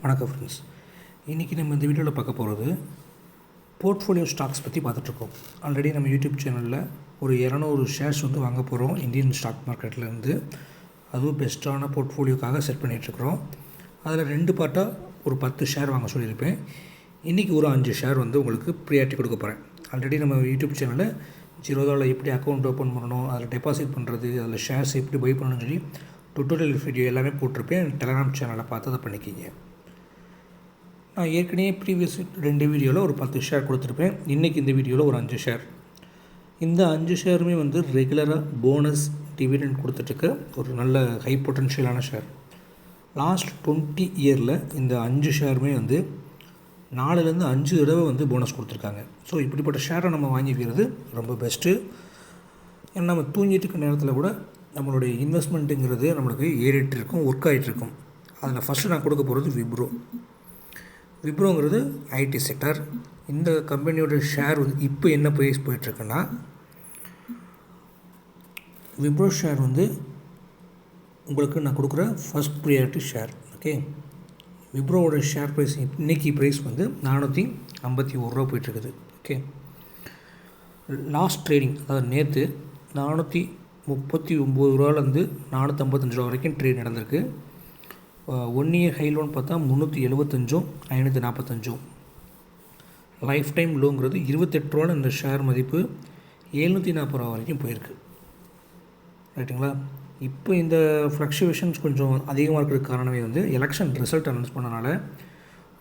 வணக்கம் ஃப்ரெண்ட்ஸ். இன்றைக்கி நம்ம இந்த வீடியோவில் பார்க்க போகிறது போர்ட்ஃபோலியோ ஸ்டாக்ஸ் பற்றி பார்த்துட்ருக்கோம். ஆல்ரெடி நம்ம யூடியூப் சேனலில் ஒரு 200 ஷேர்ஸ் வந்து வாங்க போகிறோம் இந்தியன் ஸ்டாக் மார்க்கெட்லேருந்து. அதுவும் பெஸ்ட்டான போர்ட்ஃபோலியோக்காக செட் பண்ணிகிட்ருக்குறோம். அதில் 2 பார்ட்டாக ஒரு 10 ஷேர் வாங்க சொல்லியிருப்பேன். இன்றைக்கி ஒரு 5 ஷேர் வந்து உங்களுக்கு ப்ரியாரிட்டி கொடுக்க போகிறேன். ஆல்ரெடி நம்ம யூடியூப் சேனலில் ஜீரோதாவில் எப்படி அக்கௌண்ட் ஓப்பன் பண்ணணும், அதில் டெபாசிட் பண்ணுறது, அதில் ஷேர்ஸ் எப்படி பை பண்ணணும்னு சொல்லி டுட்டோரியல் வீடியோ எல்லாமே போட்டிருப்பேன். டெலகிராம் சேனலை பார்த்து அதை பண்ணிக்கிங்க. நான் ஏற்கனவே ப்ரீவியஸ் 2 வீடியோவில் ஒரு 10 ஷேர் கொடுத்துருப்பேன். இன்றைக்கி இந்த வீடியோவில் ஒரு 5 ஷேர். இந்த 5 ஷேருமே வந்து ரெகுலராக போனஸ் டிவிடெண்ட் கொடுத்துட்ருக்க ஒரு நல்ல ஹை பொட்டன்ஷியலான ஷேர். லாஸ்ட் 20 இயரில் இந்த 5 ஷேருமே வந்து 4லேருந்து 5 தடவை வந்து போனஸ் கொடுத்துருக்காங்க. ஸோ இப்படிப்பட்ட ஷேரை நம்ம வாங்கிக்கிறது ரொம்ப பெஸ்ட்டு. ஏன்னா நம்ம தூங்கிட்டு இருக்க நேரத்தில் கூட நம்மளுடைய இன்வெஸ்ட்மெண்ட்டுங்கிறது நம்மளுக்கு ஏறிட்டு இருக்கும், ஒர்க் ஆகிட்டுருக்கும். அதில் ஃபஸ்ட்டு நான் கொடுக்க போகிறது விப்ரோங்கிறது ஐடி செக்டர். இந்த கம்பெனியோட ஷேர் வந்து இப்போ என்ன ப்ரைஸ் போயிட்டுருக்குன்னா, விப்ரோ ஷேர் வந்து உங்களுக்கு நான் கொடுக்குற ஃபஸ்ட் ப்ரியாரிட்டி ஷேர். ஓகே, விப்ரோவோட ஷேர் ப்ரைஸ் இன்றைக்கி ப்ரைஸ் வந்து 451 ரூபா போயிட்டுருக்குது. ஓகே, லாஸ்ட் ட்ரேடிங் அதாவது நேற்று 439 ரூபாலேருந்து 455 ரூபா வரைக்கும் ட்ரேட் நடந்திருக்கு. 1 இயர் ஹை லோன் பார்த்தா 375, 545. லைஃப் டைம் லோங்கிறது 28 ரூபான்னு இந்த ஷேர் மதிப்பு 740 ரூபா வரைக்கும் போயிருக்கு. ரைட்டுங்களா? இப்போ இந்த ஃப்ளக்சுவேஷன்ஸ் கொஞ்சம் அதிகமாக இருக்கிறதுக்கு காரணமே வந்து எலெக்ஷன் ரிசல்ட் அனௌன்ஸ் பண்ணனால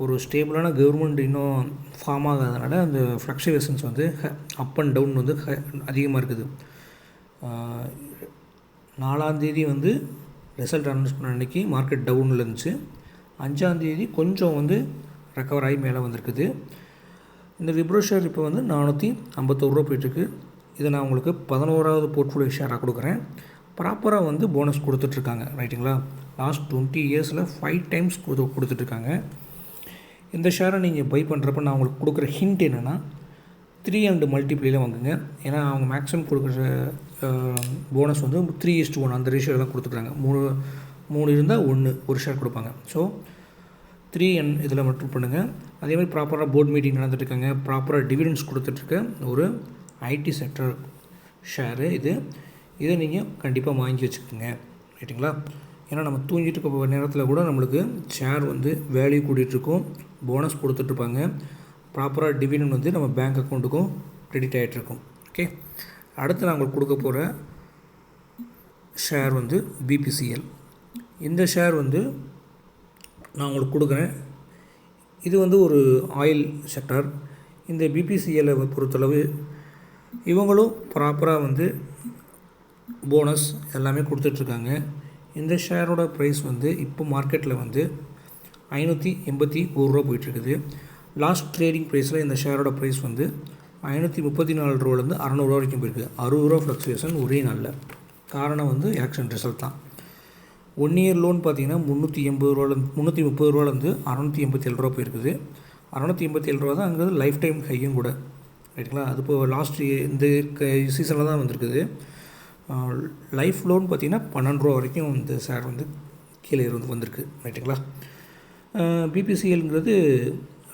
ஒரு ஸ்டேபிளான கவர்மெண்ட் இன்னும் ஃபார்ம் ஆகாதனால அந்த ஃப்ளக்சுவேஷன்ஸ் வந்து அப் அண்ட் டவுன் வந்து அதிகமாக இருக்குது. 4ஆம் தேதி வந்து ரிசல்ட் அனௌன்ஸ் பண்ண அன்றைக்கி மார்க்கெட் டவுனில் இருந்துச்சு. 5ஆம் தேதி கொஞ்சம் வந்து ரெக்கவர் ஆகி மேலே வந்திருக்குது. இந்த விப்ரோ ஷேர் இப்போ வந்து 451 ரூபா போயிட்டுருக்கு. இதை நான் உங்களுக்கு 11வது போர்ட்ஃபோலியோ ஷேராக கொடுக்குறேன். ப்ராப்பராக வந்து போனஸ் கொடுத்துட்ருக்காங்க. ரைட்டுங்களா? லாஸ்ட் 20 இயர்ஸில் 5 டைம்ஸ் கொடுத்துட்ருக்காங்க. இந்த ஷேரை நீங்கள் பை பண்ணுறப்ப நான் உங்களுக்கு கொடுக்குற ஹிண்ட் என்னென்னா 3 and மல்டிப்ளையில் வாங்குங்க. ஏன்னா அவங்க மேக்ஸிமம் கொடுக்குற போனஸ் வந்து 3:1 அந்த ரேஷியோவில் தான் கொடுத்துருக்காங்க. 3 இருந்தால் 1 ஒரு ஷேர் கொடுப்பாங்க. ஸோ 3 இதில் மட்டும் பண்ணுங்கள். அதேமாதிரி ப்ராப்பராக போர்ட் மீட்டிங் நடந்துட்டுருக்காங்க. ப்ராப்பராக டிவிடெண்ட்ஸ் கொடுத்துட்ருக்க ஒரு ஐடி செக்டர் ஷேரு இதை நீங்கள் கண்டிப்பாக வாங்கி வச்சுக்கோங்க. ரைட்டுங்களா? ஏன்னா நம்ம தூங்கிட்டு இருக்க நேரத்தில் கூட நம்மளுக்கு ஷேர் வந்து வேல்யூ கூட்டிகிட்ருக்கும், போனஸ் கொடுத்துட்ருப்பாங்க. ப்ராப்பராக டிவிடெண்ட் வந்து நம்ம பேங்க் அக்கௌண்ட்டுக்கும் கிரெடிட் ஆகிட்ருக்கும். ஓகே, அடுத்து நான் உங்களுக்கு கொடுக்க போகிற ஷேர் வந்து பிபிசிஎல். இந்த ஷேர் வந்து நான் உங்களுக்கு கொடுக்குறேன். இது வந்து ஒரு ஆயில் செக்டர். இந்த பிபிசிஎல்லை பொறுத்தளவு இவங்களும் ப்ராப்பராக வந்து போனஸ் எல்லாமே கொடுத்துட்ருக்காங்க. இந்த ஷேரோட ப்ரைஸ் வந்து இப்போ மார்க்கெட்டில் வந்து 581 ரூபா போயிட்டுருக்குது. லாஸ்ட் ட்ரேடிங் ப்ரைஸில் இந்த ஷேரோட ப்ரைஸ் வந்து 534 ரூபாலேருந்து 600 ரூபா வரைக்கும் போயிருக்கு. 60 ரூபா ஃப்ளக்சுவேஷன் ஒரே நாளில். காரணம் வந்து எலெக்ஷன் ரிசல்ட் தான். 1 இயர் லோன் பார்த்தீங்கன்னா 330 ரூபாலேருந்து 687 ரூபா போயிருக்குது. 687 ரூபா தான் அங்கே லைஃப் டைம் ஹையும் கூட. ரைட்டுங்களா? அது இப்போ லாஸ்ட் இந்த சீசனில் தான் வந்திருக்குது. லைஃப் லோன் பார்த்திங்கன்னா 12 ரூபா வரைக்கும் இந்த ஷேர் வந்து கீழே இருந்து வந்திருக்கு. ரைட்டுங்களா? பிபிசிஎல்ங்கிறது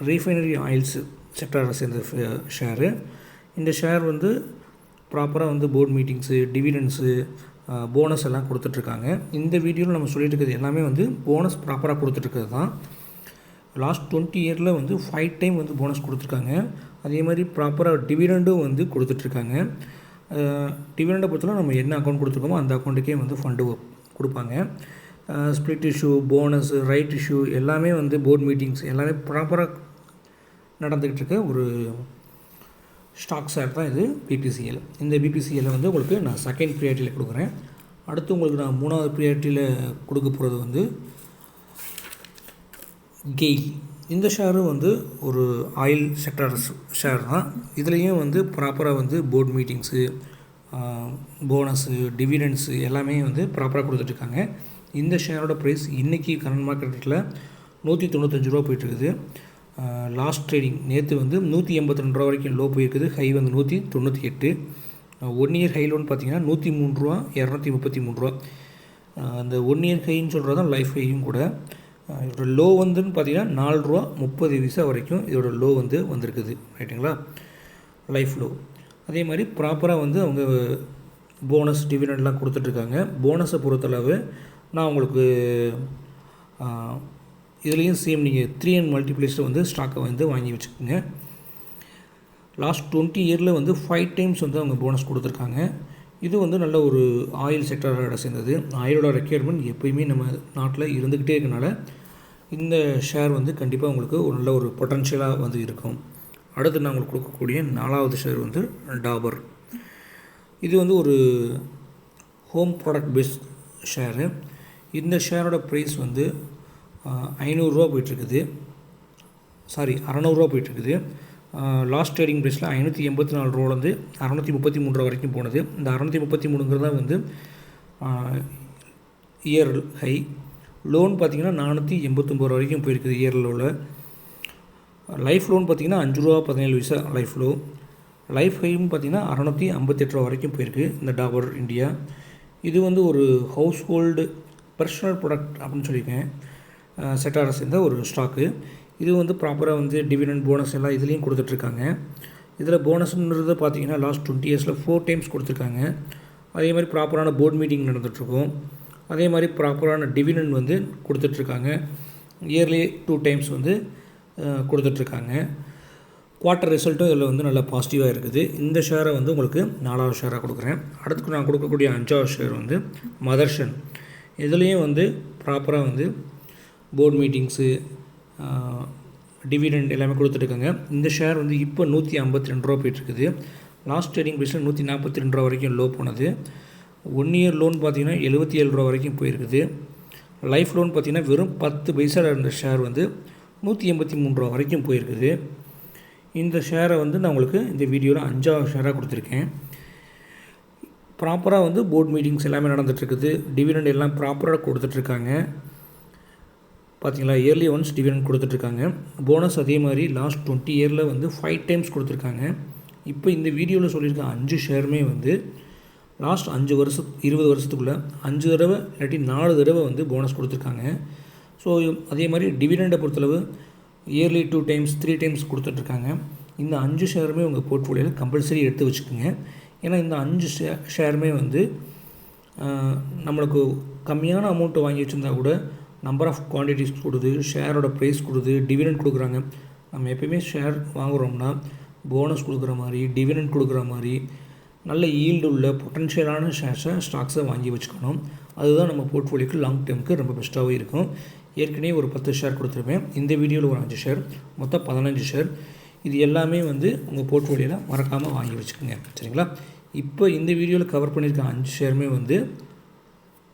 ரீஃபைனரி ஆயில்ஸ் செக்டரை சேர்ந்த ஷேரு. இந்த ஷேர் வந்து ப்ராப்பராக வந்து போர்ட் மீட்டிங்ஸு, டிவிடெண்ட்ஸு, போனஸ் எல்லாம் கொடுத்துட்ருக்காங்க. இந்த வீடியோவில் நம்ம சொல்லிட்டு இருக்கிறது எல்லாமே வந்து போனஸ் ப்ராப்பராக கொடுத்துட்ருக்கிறது தான். லாஸ்ட் 20 இயரில் வந்து 5 டைம் வந்து போனஸ் கொடுத்துருக்காங்க. அதே மாதிரி ப்ராப்பராக டிவிடெண்டும் வந்து கொடுத்துட்ருக்காங்க. டிவிடெண்டை பொறுத்தவரை நம்ம என்ன அக்கௌண்ட் கொடுத்துருக்கோமோ அந்த அக்கௌண்ட்டுக்கே வந்து ஃபண்டு கொடுப்பாங்க. Split issue, bonus, right issue எல்லாமே வந்து போர்ட் மீட்டிங்ஸ் எல்லாமே ப்ராப்பராக நடந்துக்கிட்டு இருக்க ஒரு ஸ்டாக் ஷேர் தான் இது பிபிசிஎல். இந்த பிபிசிஎல்லை வந்து உங்களுக்கு நான் செகண்ட் ப்ரியாரிட்டியில் கொடுக்குறேன். அடுத்து உங்களுக்கு நான் 3வது ப்ரியாரிட்டியில் கொடுக்க போகிறது வந்து கெயில். இந்த ஷேரும் வந்து ஒரு ஆயில் செக்டர் ஷேர் தான். இதுலேயும் வந்து ப்ராப்பராக வந்து போர்ட் மீட்டிங்ஸு, போனஸு, டிவிடெண்ட்ஸு எல்லாமே வந்து ப்ராப்பராக கொடுத்துட்ருக்காங்க. இந்த ஷேரோட ப்ரைஸ் இன்றைக்கி கரண்ட் மார்க்கெட்டில் 195 ரூபா போயிட்டுருக்குது. லாஸ்ட் ட்ரேடிங் நேற்று வந்து 182 ரூபா வரைக்கும் லோ போயிருக்குது. ஹை வந்து 198. 1 இயர் ஹை லோன் பார்த்திங்கன்னா 103 ரூபா, 233 ரூபா. அந்த 1 இயர் ஹைன்னு சொல்கிறது தான் லைஃப் ஹையும் கூட. இதோட லோ வந்துன்னு பார்த்தீங்கன்னா ₹4.30 வரைக்கும் இதோட லோ வந்து வந்திருக்குது. ரைட்டுங்களா, லைஃப் லோ. அதே மாதிரி ப்ராப்பராக வந்து அவங்க போனஸ் டிவிடெண்ட்லாம் கொடுத்துட்ருக்காங்க. போனஸை பொறுத்தளவு நான் உங்களுக்கு இதுலேயும் சேம் நீங்கள் 3N மல்டிப்ளேஸில் வந்து ஸ்டாக்கை வந்து வாங்கி வச்சுக்கோங்க. லாஸ்ட் 20 இயரில் வந்து 5 டைம்ஸ் வந்து அவங்க போனஸ் கொடுத்துருக்காங்க. இது வந்து நல்ல ஒரு ஆயில் செக்டரோட சேர்ந்தது. ஆயிலோட ரெக்யர்மெண்ட் எப்போயுமே நம்ம நாட்டில் இருந்துக்கிட்டே இருக்கனால இந்த ஷேர் வந்து கண்டிப்பாக உங்களுக்கு ஒரு நல்ல ஒரு பொட்டன்ஷியலாக வந்து இருக்கும். அடுத்து நான் உங்களுக்கு கொடுக்கக்கூடிய 4வது ஷேர் வந்து டாபர். இது வந்து ஒரு ஹோம் ப்ராடக்ட் பேஸ்ட் ஷேரு. இந்த ஷேரோட ப்ரைஸ் வந்து ₹500 போயிட்டுருக்குது. 600 போயிட்டுருக்குது. லாஸ்ட் ட்ரேடிங் ப்ரைஸில் ₹584 ₹633 வரைக்கும் போனது. இந்த 633ங்கிறதா வந்து இயர் ஹை. லோன் பார்த்திங்கன்னா ₹489 வரைக்கும் போயிருக்குது இயர் லோவில். லைஃப் லோன் பார்த்திங்கன்னா ₹5.17 லைஃப் லோ. லைஃப் ஹைன்னு பார்த்திங்கன்னா ₹658 வரைக்கும் போயிருக்கு இந்த டாபர் இந்தியா. இது வந்து ஒரு ஹவுஸ் ஹோல்டு பர்சனல் ப்ராடக்ட் அப்படின்னு சொல்லியிருக்கேன், செக்டாரை சேர்ந்த ஒரு ஸ்டாக்கு. இது வந்து ப்ராப்பராக வந்து டிவிடெண்ட் போனஸ் எல்லாம் இதுலேயும் கொடுத்துட்ருக்காங்க. இதில் போனஸ்ன்றது பார்த்திங்கன்னா லாஸ்ட் 20 இயர்ஸில் 4 டைம்ஸ் கொடுத்துருக்காங்க. அதே மாதிரி ப்ராப்பரான போர்ட் மீட்டிங் நடந்துகிட்ருக்கோம். அதே மாதிரி ப்ராப்பரான டிவிடெண்ட் வந்து கொடுத்துட்ருக்காங்க. இயர்லி 2 டைம்ஸ் வந்து கொடுத்துட்ருக்காங்க. குவார்ட்டர் ரிசல்ட்டும் இதில் வந்து நல்லா பாசிட்டிவாக இருக்குது. இந்த ஷேரை வந்து உங்களுக்கு 4வது ஷேராக கொடுக்குறேன். அடுத்து நான் கொடுக்கக்கூடிய 5வது ஷேர் வந்து மதர்சன். இதுலேயும் வந்து ப்ராப்பராக வந்து போர்ட் மீட்டிங்ஸு டிவிடெண்ட் எல்லாமே கொடுத்துட்ருக்காங்க. இந்த ஷேர் வந்து இப்போ ₹152 போயிட்டுருக்குது. லாஸ்ட் ட்ரேடிங் ப்ரைஸில் ₹142 வரைக்கும் லோ போனது. 1 இயர் லோன் பார்த்திங்கன்னா ₹77 வரைக்கும் போயிருக்குது. லைஃப் லோன் பார்த்திங்கன்னா வெறும் 10 பைசாவில் இருந்த ஷேர் வந்து ₹183 வரைக்கும் போயிருக்குது. இந்த ஷேரை வந்து நான் உங்களுக்கு இந்த வீடியோவில் 5வது ஷேராக கொடுத்துருக்கேன். ப்ராப்பராக வந்து போர்ட் மீட்டிங்ஸ் எல்லாமே நடந்துகிட்ருக்குது. டிவிடெண்ட் எல்லாம் ப்ராப்பராக கொடுத்துட்ருக்காங்க. பார்த்திங்களா, இயர்லி ஒன்ஸ் டிவிடெண்ட் கொடுத்துட்ருக்காங்க. போனஸ் அதே மாதிரி லாஸ்ட் 20 இயரில் வந்து 5 டைம்ஸ் கொடுத்துருக்காங்க. இப்போ இந்த வீடியோவில் சொல்லியிருக்க 5 ஷேருமே வந்து லாஸ்ட் 20 வருஷத்துக்குள்ளே 5 தடவை இல்லாட்டி 4 தடவை வந்து போனஸ் கொடுத்துருக்காங்க. ஸோ அதே மாதிரி டிவிடெண்டை பொறுத்தளவு இயர்லி 2 டைம்ஸ் 3 டைம்ஸ் கொடுத்துட்ருக்காங்க. இந்த 5 ஷேருமே உங்கள் போர்ட்ஃபோலியோவில் கம்பல்சரி எடுத்து வச்சுக்கோங்க. ஏன்னா இந்த 5 ஷேருமே வந்து நம்மளுக்கு கம்மியான அமௌண்ட்டை வாங்கி வச்சுருந்தா கூட நம்பர் ஆஃப் குவான்டிட்டிஸ் கொடுது, ஷேரோட ப்ரைஸ் கொடுது, டிவிடெண்ட் கொடுக்குறாங்க. நம்ம எப்போயுமே ஷேர் வாங்குகிறோம்னா போனஸ் கொடுக்குற மாதிரி, டிவிடெண்ட் கொடுக்குற மாதிரி நல்ல ஈல்டு உள்ள பொட்டன்ஷியலான ஸ்டாக்ஸை வாங்கி வச்சுக்கணும். அதுதான் நம்ம போர்ட்ஃபோலியோக்கு லாங் டேர்முக்கு ரொம்ப பெஸ்ட்டாகவே இருக்கும். ஏற்கனவே ஒரு 10 ஷேர் கொடுத்துருப்பேன். இந்த வீடியோவில் ஒரு 5 ஷேர், மொத்தம் 15 ஷேர். இது எல்லாமே வந்து உங்கள் போர்ட்ஃபோலியோவில் மறக்காமல் வாங்கி வச்சுக்கோங்க. சரிங்களா, இப்போ இந்த வீடியோவில் கவர் பண்ணியிருக்க 5 ஷேருமே வந்து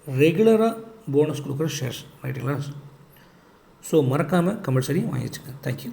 ரெகுலராக போனஸ் கொடுக்குற ஷேர்ஸ். ரைட்டுங்களா, ஸோ மறக்காமல் கம்பல்சரி வாங்கி வச்சுக்கோங்க. தேங்க்யூ.